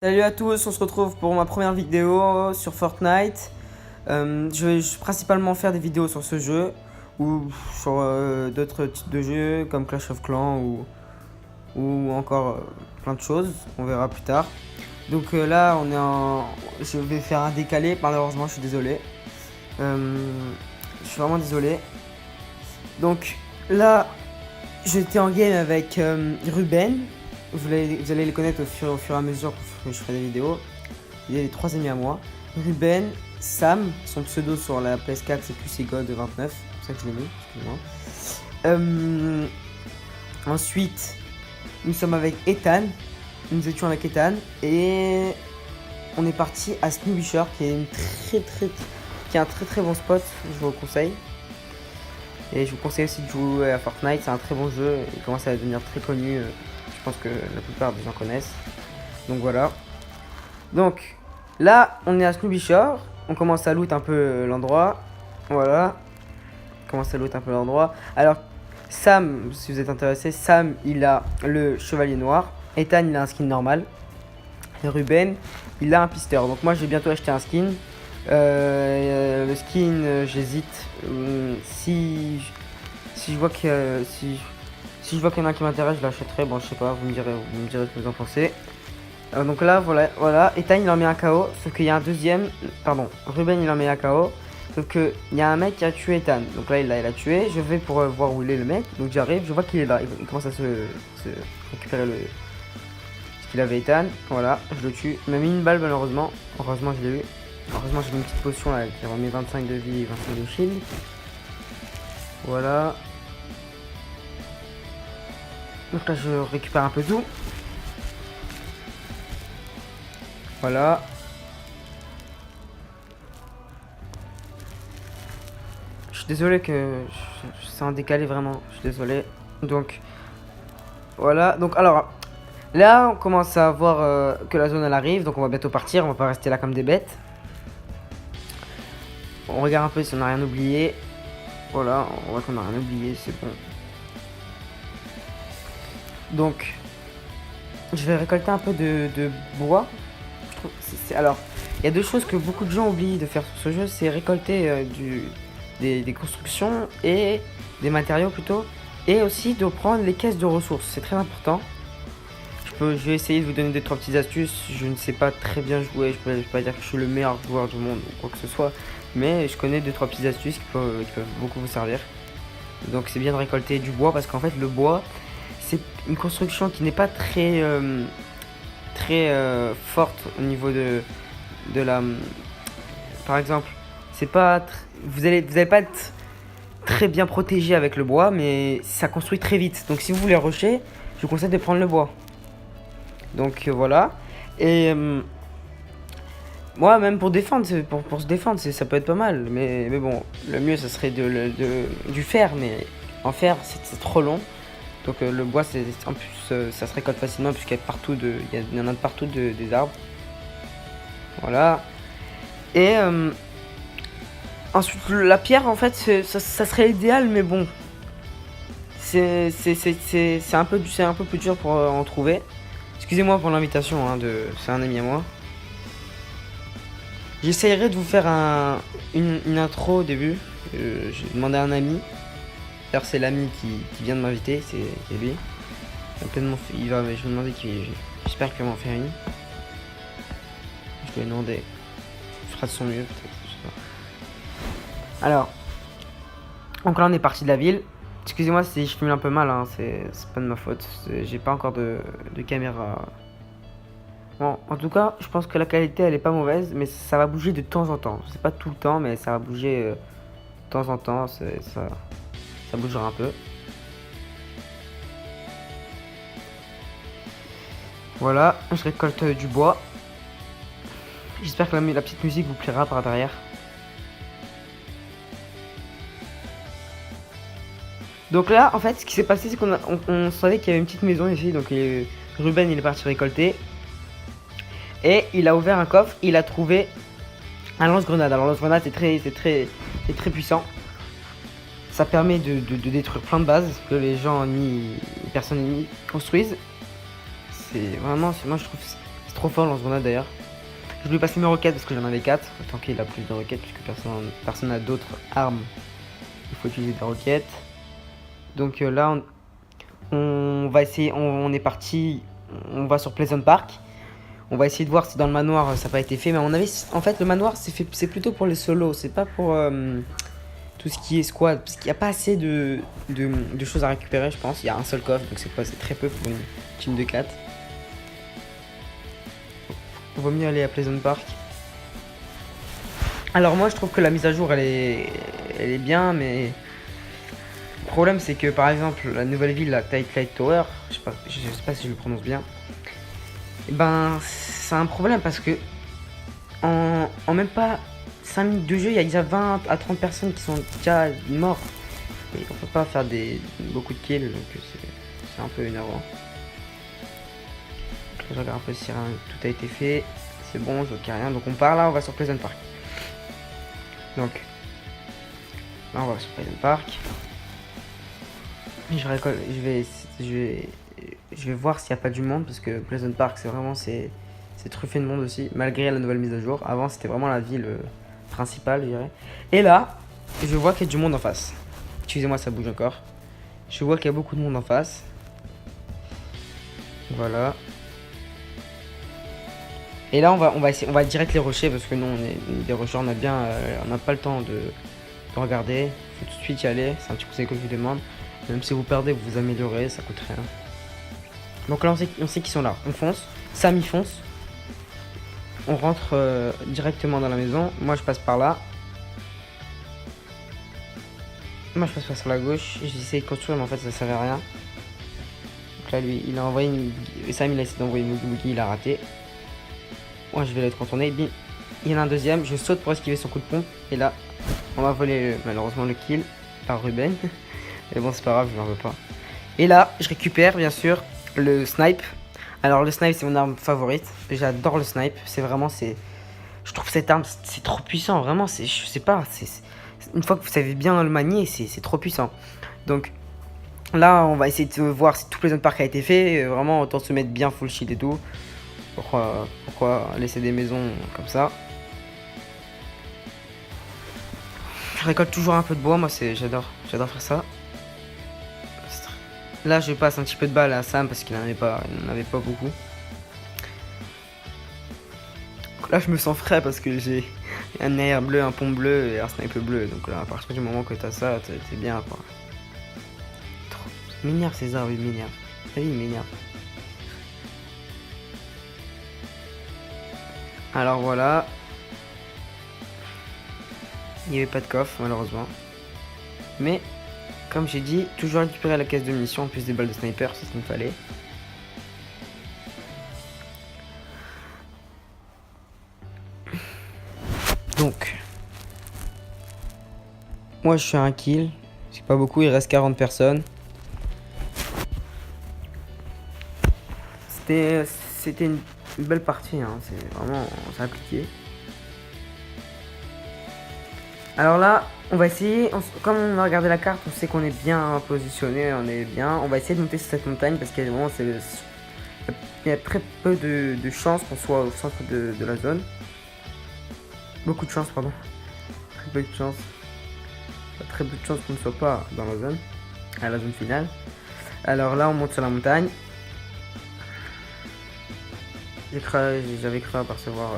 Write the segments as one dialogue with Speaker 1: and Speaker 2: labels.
Speaker 1: Salut à tous, on se retrouve pour ma première vidéo sur Fortnite. Je vais principalement faire des vidéos sur ce jeu ou sur d'autres types de jeux comme Clash of Clans ou encore plein de choses, on verra plus tard. Donc là je vais faire un décalé, malheureusement je suis désolé. Je suis vraiment désolé. Donc là j'étais en game avec Ruben. Vous allez les connaître au fur et à mesure que je ferai des vidéos. Il y a les 3 amis à moi. Ruben, Sam, son pseudo sur la PS4 c'est QCGod29, c'est pour ça que je l'ai mis, excusez-moi. Ensuite, nous sommes avec Ethan. Nous étions avec Ethan et on est parti à Snowbisher qui est un très bon spot, je vous le conseille. Et je vous conseille aussi de jouer à Fortnite, c'est un très bon jeu, il commence à devenir très connu. Je pense que la plupart des gens connaissent. Donc voilà. Donc là, on est à Snowbisher. On commence à loot un peu l'endroit. Voilà. On commence à loot un peu l'endroit. Alors, Sam, si vous êtes intéressé, Sam, il a le chevalier noir. Ethan, il a un skin normal. Et Ruben, il a un pisteur. Donc moi, je vais bientôt acheter un skin. Le skin, j'hésite. Si je vois que... Si je vois qu'il y en a un qui m'intéresse, je l'achèterai. Bon, je sais pas, vous me direz ce que vous en pensez. Donc là, voilà. Ethan, il en met un KO. Sauf qu'il y a un deuxième. Pardon, Ruben, il en met un KO. Sauf qu'il y a un mec qui a tué Ethan. Donc là, il l'a tué. Je vais pour voir où il est le mec. Donc j'arrive, je vois qu'il est là. Il commence à se récupérer ce qu'il avait Ethan. Voilà, je le tue. Il m'a mis une balle, malheureusement. Heureusement, je l'ai eu. Heureusement, j'ai mis une petite potion là qui remet 25 de vie et 25 de shield. Voilà. Donc là je récupère un peu tout. Voilà. Je suis désolé que c'est en décalé vraiment. Je suis désolé. Donc voilà. Donc alors là on commence à voir que la zone elle arrive. Donc on va bientôt partir. On va pas rester là comme des bêtes. On regarde un peu si on n'a rien oublié. Voilà. On voit qu'on n'a rien oublié. C'est bon. Donc, je vais récolter un peu de bois. Je trouve, alors, il y a deux choses que beaucoup de gens oublient de faire sur ce jeu, c'est récolter des constructions et des matériaux plutôt, et aussi de prendre les caisses de ressources. C'est très important. Je vais essayer de vous donner 2-3 petites astuces. Je ne sais pas très bien jouer, je peux pas dire que je suis le meilleur joueur du monde ou quoi que ce soit, mais je connais 2-3 petites astuces qui peuvent beaucoup vous servir. Donc c'est bien de récolter du bois parce qu'en fait le bois c'est une construction qui n'est pas très forte au niveau de la... Par exemple, c'est pas vous allez pas être très bien protégé avec le bois, mais ça construit très vite. Donc si vous voulez rusher, je vous conseille de prendre le bois. Donc voilà. Et moi même pour défendre, pour se défendre, ça peut être pas mal. Mais bon, le mieux ça serait du fer, mais en fer c'est trop long. Donc le bois, en plus ça se récolte facilement puisqu'il y a partout il y en a de partout des arbres. Voilà. Et ensuite la pierre en fait ça serait idéal, mais bon c'est un peu plus dur pour en trouver. Excusez-moi pour l'invitation c'est un ami à moi. J'essayerai de vous faire une intro au début. J'ai demandé à un ami. D'ailleurs c'est l'ami qui vient de m'inviter, c'est lui. Je vais demander j'espère qu'il va m'en faire une. Je vais demander. Il fera de son mieux peut-être, je sais pas. Alors, donc là on est parti de la ville. Excusez-moi si je filme un peu mal, hein, c'est pas de ma faute. J'ai pas encore de caméra. Bon, en tout cas, je pense que la qualité elle est pas mauvaise, mais ça va bouger de temps en temps. C'est pas tout le temps, mais ça va bouger de temps en temps. Ça bougera un peu. Voilà, je récolte du bois. J'espère que la petite musique vous plaira par derrière. Donc là, en fait, ce qui s'est passé, c'est qu'on savait qu'il y avait une petite maison ici. Donc Ruben, il est parti récolter. Et il a ouvert un coffre. Il a trouvé un lance-grenade. Alors, lance-grenade, c'est très puissant. Ça permet de détruire plein de bases que les gens ni personnes construisent. C'est vraiment, moi je trouve C'est trop fort le lance-grenade d'ailleurs. Je lui passe mes roquettes parce que j'en avais 4. Tant qu'il a plus de roquettes puisque personne n'a d'autres armes. Il faut utiliser des roquettes. Donc là on va essayer, on est parti, on va sur Pleasant Park. On va essayer de voir si dans le manoir ça n'a pas été fait. Mais à mon avis, en fait le manoir c'est plutôt pour les solos. C'est pas pour tout ce qui est squad. Parce qu'il n'y a pas assez de choses à récupérer je pense. Il y a un seul coffre donc c'est très peu pour une team de 4. On va mieux aller à Pleasant Park. Alors moi je trouve que la mise à jour elle est bien mais le problème c'est que par exemple la nouvelle ville, la Twilight Tower, je sais pas si je le prononce bien, et ben c'est un problème parce que en même pas 5 minutes de jeu il y a déjà 20 à 30 personnes qui sont déjà mortes et on peut pas faire beaucoup de kills donc c'est un peu énervant. Je regarde un peu si tout a été fait. C'est bon, je vois qu'il n'y a rien. Donc on part là, on va sur Pleasant Park. Donc là on va sur Pleasant Park. Je vais voir s'il n'y a pas du monde parce que Pleasant Park c'est truffé de monde aussi malgré la nouvelle mise à jour. Avant c'était vraiment la ville principale je dirais. Et là je vois qu'il y a du monde en face. Excusez-moi ça bouge encore. Je vois qu'il y a beaucoup de monde en face. Voilà. Et là on va direct les rusher parce que nous on est des rushers, on n'a pas le temps de regarder, faut tout de suite y aller, c'est un petit conseil que je vous demande. Même si vous perdez, vous vous améliorez, ça coûte rien. Donc là on sait qu'ils sont là, on fonce, Sam il fonce. On rentre directement dans la maison, moi je passe par là. Moi je passe par sur la gauche, j'essaie de construire mais en fait ça servait à rien. Donc là lui il a envoyé Sam il a essayé d'envoyer une boogie, il a raté. Moi je vais l'être contourné, bim. Il y en a un deuxième, je saute pour esquiver son coup de pompe. Et là, on va voler malheureusement le kill par Ruben. Mais bon c'est pas grave, je n'en veux pas. Et là, je récupère bien sûr le snipe. Alors le snipe c'est mon arme favorite. J'adore le snipe, je trouve cette arme c'est trop puissant, vraiment, je sais pas, une fois que vous savez bien le manier, c'est trop puissant. Donc là, on va essayer de voir si tout Pleasant Park a été fait. Vraiment, autant se mettre bien full shield et tout. Pourquoi laisser des maisons comme ça? Je récolte toujours un peu de bois, moi j'adore faire ça. Là je passe un petit peu de balle à Sam parce qu'il n'en avait pas beaucoup. Là je me sens frais parce que j'ai un air bleu, un pont bleu et un sniper bleu. Donc là à partir du moment que t'as ça, t'es bien quoi. Il m'énerve ces arbres, il m'énerve. Oui, il m'énerve. Alors voilà. Il n'y avait pas de coffre malheureusement. Mais comme j'ai dit, toujours récupérer la caisse de munitions en plus des balles de sniper, c'est ce qu'il me fallait. Donc moi je suis à un kill. C'est pas beaucoup, il reste 40 personnes. C'était une belle partie, hein. C'est vraiment, c'est appliqué. Alors là, on va essayer, comme on a regardé la carte, on sait qu'on est bien positionné, on est bien. On va essayer de monter sur cette montagne parce qu'il y a très peu de chances qu'on soit au centre de la zone. Beaucoup de chance, pardon. Très peu de chance. Très peu de chance qu'on ne soit pas dans la zone, à la zone finale. Alors là, on monte sur la montagne. J'avais cru apercevoir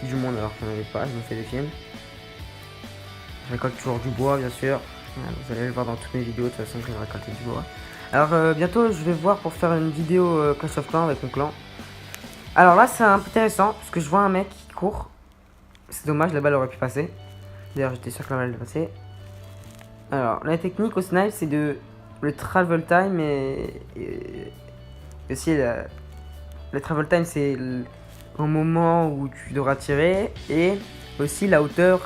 Speaker 1: du monde alors qu'on n'avait pas, je me fais des films. Je récolte toujours du bois bien sûr. Vous allez le voir dans toutes mes vidéos, de toute façon je vais récolter du bois. Alors bientôt je vais voir pour faire une vidéo Clash of Clans avec mon clan. Alors là c'est un peu intéressant parce que je vois un mec qui court. C'est dommage, la balle aurait pu passer. D'ailleurs j'étais sûr que la balle allait passer. Alors la technique au snipe c'est le travel time et aussi le travel time c'est au moment où tu devras tirer et aussi la hauteur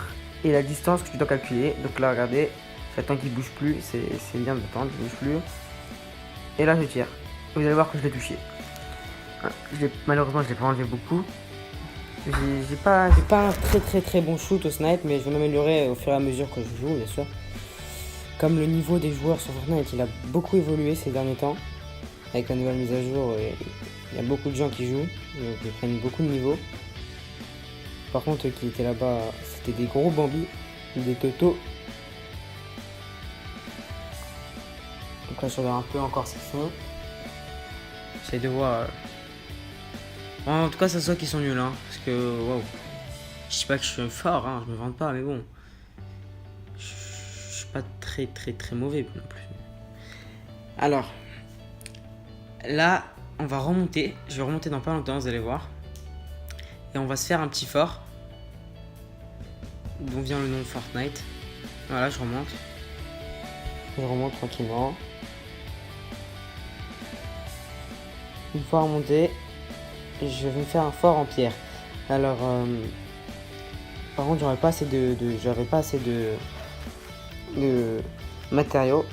Speaker 1: et la distance que tu dois calculer. Donc là regardez, j'attends qu'il bouge plus, c'est bien d'attendre qu'il bouge plus. Et là je tire, vous allez voir que je l'ai touché. Malheureusement je l'ai pas enlevé beaucoup. J'ai pas un très bon shoot au snipe, mais je vais m'améliorer au fur et à mesure que je joue bien sûr. Comme le niveau des joueurs sur Fortnite il a beaucoup évolué ces derniers temps avec la nouvelle mise à jour Il y a beaucoup de gens qui jouent, donc ils prennent beaucoup de niveaux. Par contre, eux qui étaient là-bas, c'était des gros bambis, des totos. Donc là, je regarde un peu encore ce qu'ils font. J'essaie de voir. En tout cas, ça se voit qu'ils sont nuls, hein, parce que waouh. Je sais pas que je suis fort, hein, je me vante pas, mais bon. Je suis pas très mauvais non plus. Alors, là, on va remonter. Je vais remonter dans pas longtemps, vous allez voir. Et on va se faire un petit fort. D'où vient le nom de Fortnite. Voilà, je remonte. Je remonte tranquillement. Une fois remonté, je vais me faire un fort en pierre. Alors, par contre, j'avais pas assez de matériaux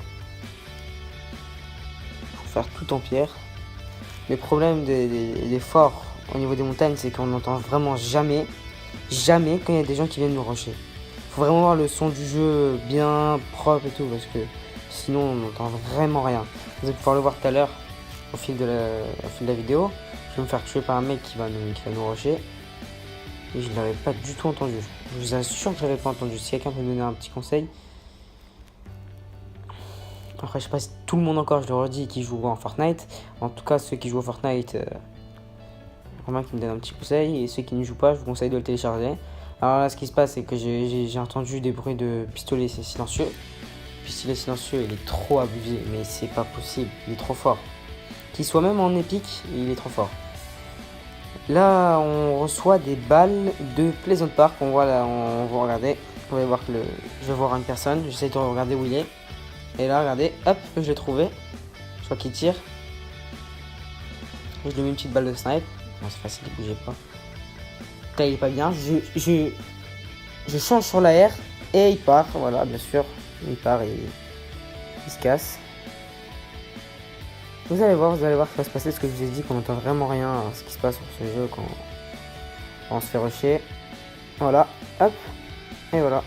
Speaker 1: pour faire tout en pierre. Le problème des forts au niveau des montagnes, c'est qu'on n'entend vraiment jamais quand il y a des gens qui viennent nous rusher. Faut vraiment avoir le son du jeu bien propre et tout, parce que sinon on n'entend vraiment rien. Vous allez pouvoir le voir tout à l'heure au fil de la vidéo. Je vais me faire tuer par un mec qui va nous rusher. Et je ne l'avais pas du tout entendu. Je vous assure que je l'avais pas entendu. Si quelqu'un peut me donner un petit conseil. Après, je sais pas si tout le monde encore, je le redis, qui joue en Fortnite. En tout cas, ceux qui jouent au Fortnite, vraiment qui me donnent un petit conseil. Et ceux qui ne jouent pas, je vous conseille de le télécharger. Alors là, ce qui se passe, c'est que j'ai entendu des bruits de pistolet silencieux. Le pistolet silencieux, il est trop abusé, mais c'est pas possible. Il est trop fort. Qu'il soit même en épique, il est trop fort. Là, on reçoit des balles de Pleasant Park. On voit là, on va regarder. On va voir que je vais voir une personne. J'essaie de regarder où il est. Et là, regardez, hop, je l'ai trouvé. Je crois qu'il tire. Je lui mets une petite balle de snipe. Bon, c'est facile, il bougeait pas. Là, il est pas bien. Je change sur l'AR et il part. Voilà, bien sûr. Il part et il se casse. Vous allez voir ce qui va se passer. Ce que je vous ai dit, qu'on n'entend vraiment rien à ce qui se passe sur ce jeu quand on se fait rusher. Voilà, hop, et voilà.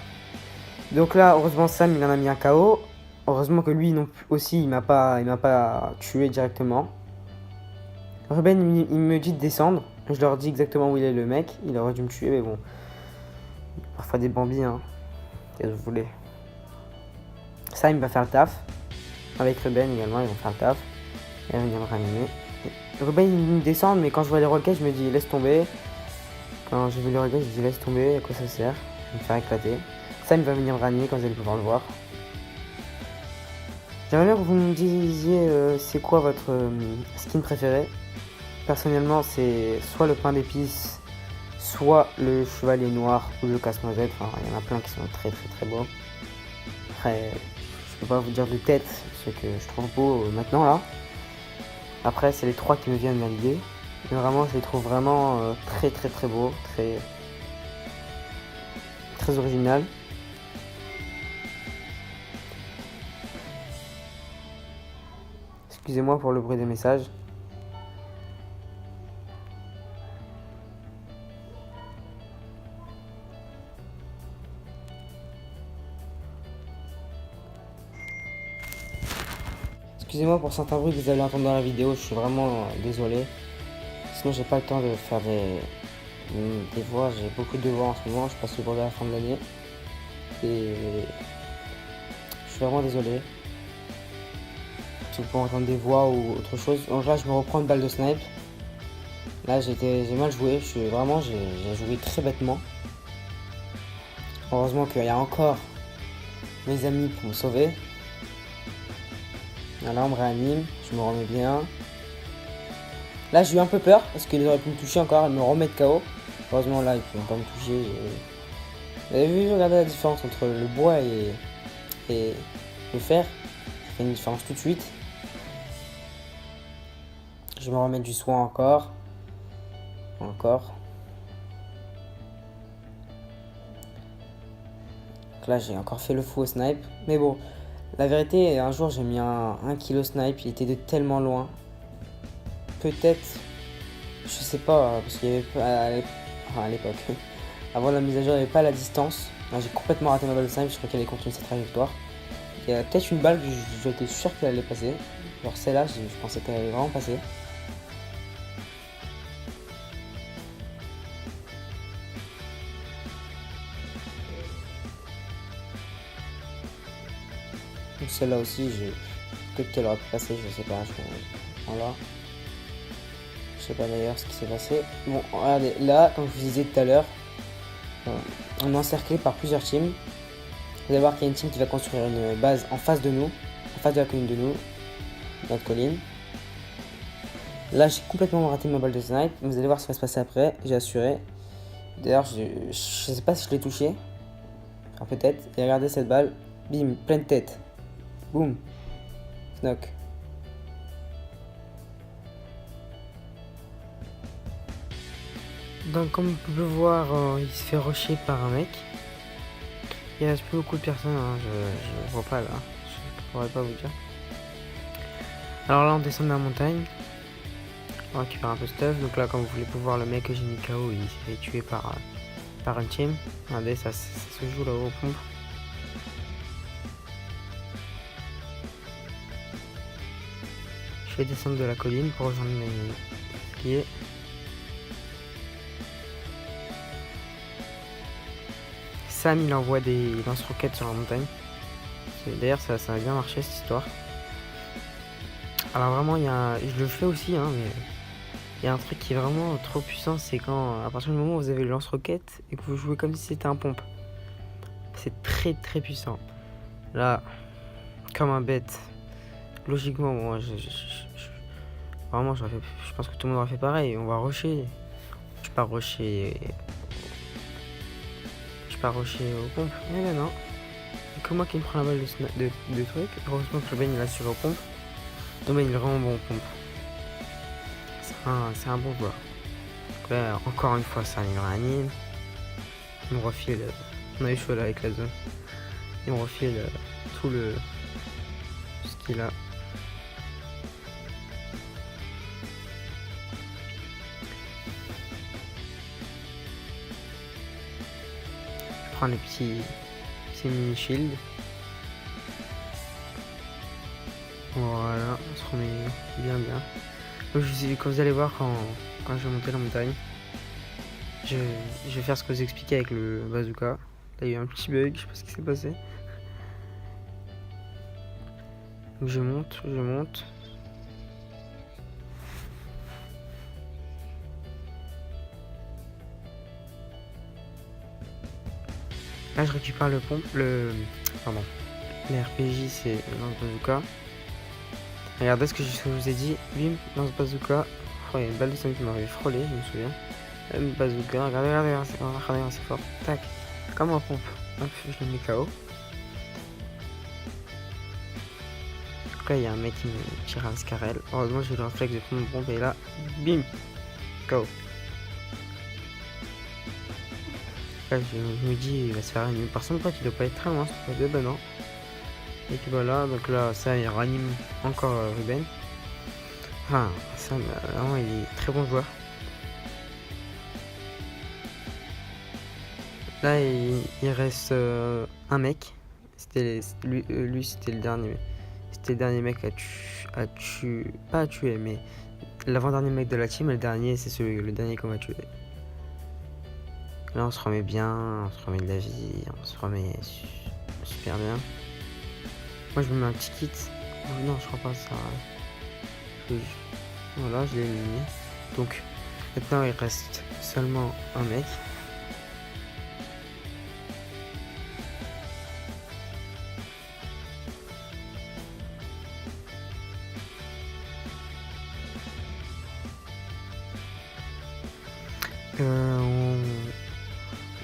Speaker 1: Donc là, heureusement, Sam, il en a mis un KO. Heureusement que lui non plus aussi, il m'a pas tué directement. Ruben, il me dit de descendre. Je leur dis exactement où il est le mec. Il aurait dû me tuer, mais bon. Parfois des bambis, hein. Qu'est-ce que vous voulez. Sam, il va faire le taf. Avec Ruben également, ils vont faire le taf. Et il vient me ranimer. Ruben, il me descend, mais quand je vois les roquettes, je me dis laisse tomber. Quand j'ai vu les roquettes, je me dis laisse tomber, à quoi ça sert. Je vais me faire éclater. Sam, il va venir me ranimer quand vous allez pouvoir le voir. J'aimerais bien que vous me disiez c'est quoi votre skin préféré. Personnellement, c'est soit le pain d'épices, soit le chevalier noir ou le casse-noisette. Enfin, il y en a plein qui sont très beaux. Après, je peux pas vous dire de tête ce que je trouve beau maintenant là. Après, c'est les trois qui me viennent à l'idée. Mais vraiment, je les trouve vraiment très beaux, très original. Excusez-moi pour le bruit des messages. Excusez-moi pour certains bruits que vous allez entendre dans la vidéo, je suis vraiment désolé. Sinon j'ai pas le temps de faire des voix, j'ai beaucoup de voix en ce moment, je passe le bord de la fin de l'année. Et je suis vraiment désolé. Si vous pouvez entendre des voix ou autre chose. Donc là je me reprends une balle de snipe. Là j'ai mal joué, j'ai joué très bêtement. Heureusement qu'il y a encore mes amis pour me sauver. Là on me réanime, je me remets bien. Là j'ai eu un peu peur parce qu'ils auraient pu me toucher encore et me remettre KO. Heureusement là ils ne pouvaient pas me toucher. Vous avez vu, regardez la différence entre le bois et le fer. Ça fait une différence tout de suite. Je me remets du soin encore. Encore. Donc là j'ai encore fait le fou au snipe. Mais bon. La vérité, un jour j'ai mis un kilo snipe, il était de tellement loin. Peut-être, je sais pas, parce qu'il y avait pas à l'époque, avant la mise à jour, il n'y avait pas la distance. Là, j'ai complètement raté ma balle de snipe, je crois qu'elle allait continuer cette trajectoire. Il y a peut-être une balle que j'étais sûr qu'elle allait passer. Genre celle-là, je pensais qu'elle allait vraiment passer. celle-là aussi, peut-être qu'elle aurait pu passer, je sais pas. Voilà. Je sais pas d'ailleurs ce qui s'est passé. Bon, regardez, là, comme je vous disais tout à l'heure, on est encerclé par plusieurs teams. Vous allez voir qu'il y a une team qui va construire une base en face de nous, en face de la colline de nous, notre colline. Là, j'ai complètement raté ma balle de snipe. Vous allez voir ce qui va se passer après. J'ai assuré. D'ailleurs, je sais pas si je l'ai touché. Enfin, peut-être. Et regardez cette balle. Bim, pleine tête. Boum. Knock. Donc, comme vous pouvez voir, il se fait rusher par un mec. Il reste plus beaucoup de personnes. Hein. Je vois pas là. Je pourrais pas vous dire. Alors là, on descend de la montagne. On récupère un peu de stuff. Donc là, comme vous voulez pouvoir, le mec que j'ai mis KO, il s'est fait tuer par un team. Regardez, ça se joue là-haut aux pompes. Je vais descendre de la colline pour rejoindre mes pieds. Sam, il envoie des lance-roquettes sur la montagne. D'ailleurs, ça a bien marché cette histoire. Alors vraiment, je le fais aussi, hein, mais il y a un truc qui est vraiment trop puissant, c'est quand, à partir du moment où vous avez le lance-roquette et que vous jouez comme si c'était un pompe. C'est très très puissant. Là, comme un bête. Logiquement, moi, vraiment, je pense que tout le monde aurait fait pareil. On va rusher. Je pars rusher aux pompes. Mais là, non. C'est que moi qui me prends la balle de truc. Heureusement que le Ben il a sur aux pompes. Le Ben il est vraiment bon aux pompes. C'est un bon joueur. Là, encore une fois, ça il réanime. Il me refile. On a eu chaud là avec la zone. Il me refile tout ce qu'il a. Je prends les petits mini shield. Voilà, on se remet bien. Donc, quand vous allez voir quand je vais monter la montagne, je vais faire ce que vous expliquez avec le bazooka. Là, il y a eu un petit bug, je sais pas ce qui s'est passé. Donc je monte. Là, je récupère le RPG, c'est lance-bazooka. Regardez ce que je vous ai dit. Bim, lance-bazooka. Oh, il y a une balle de sang qui m'avait frôlé, je me souviens. Même bazooka. Regardez, c'est fort. Tac. Comme un pompe. Hop, je le mets KO. Donc là, il y a un mec qui me tire un Scarel. Heureusement, j'ai le réflexe de prendre mon pompe et là, bim, KO. Là, je me dis, il va se faire animer. Par contre, il doit pas être très loin, c'est pas de non. Et puis voilà, donc là, ça, il ranime encore Ruben. Enfin, ça, vraiment, il est très bon joueur. Là, il reste un mec. Lui, c'était le dernier. C'était le dernier mec à tuer. Pas à tuer, mais l'avant-dernier mec de la team. Et le dernier, c'est le dernier qu'on va tuer. Là, on se remet bien. On se remet de la vie. On se remet super bien. Moi, je me mets un petit kit. Oh, non, je crois pas ça. Voilà, je l'ai éliminé. Donc, maintenant, il reste seulement un mec.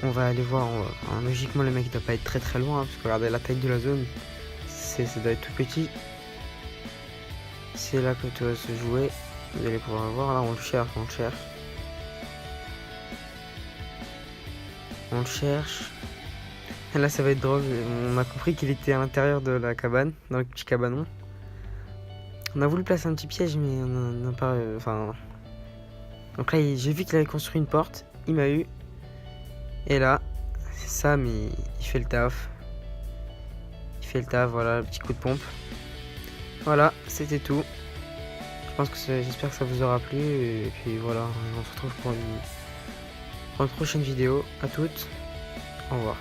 Speaker 1: On va aller voir. Logiquement, le mec il doit pas être très très loin. Parce que regardez la taille de la zone. Ça doit être tout petit. C'est là que tout va se jouer. Vous allez pouvoir le voir. Là, on le cherche. On le cherche. Et là, ça va être drôle. On a compris qu'il était à l'intérieur de la cabane. Dans le petit cabanon. On a voulu placer un petit piège, mais on n'a pas. Donc là, j'ai vu qu'il avait construit une porte. Il m'a eu. Et là, Sam, il fait le taf. Voilà, le petit coup de pompe. Voilà, c'était tout. J'espère que ça vous aura plu. Et puis voilà, on se retrouve pour une prochaine vidéo. À toutes. Au revoir.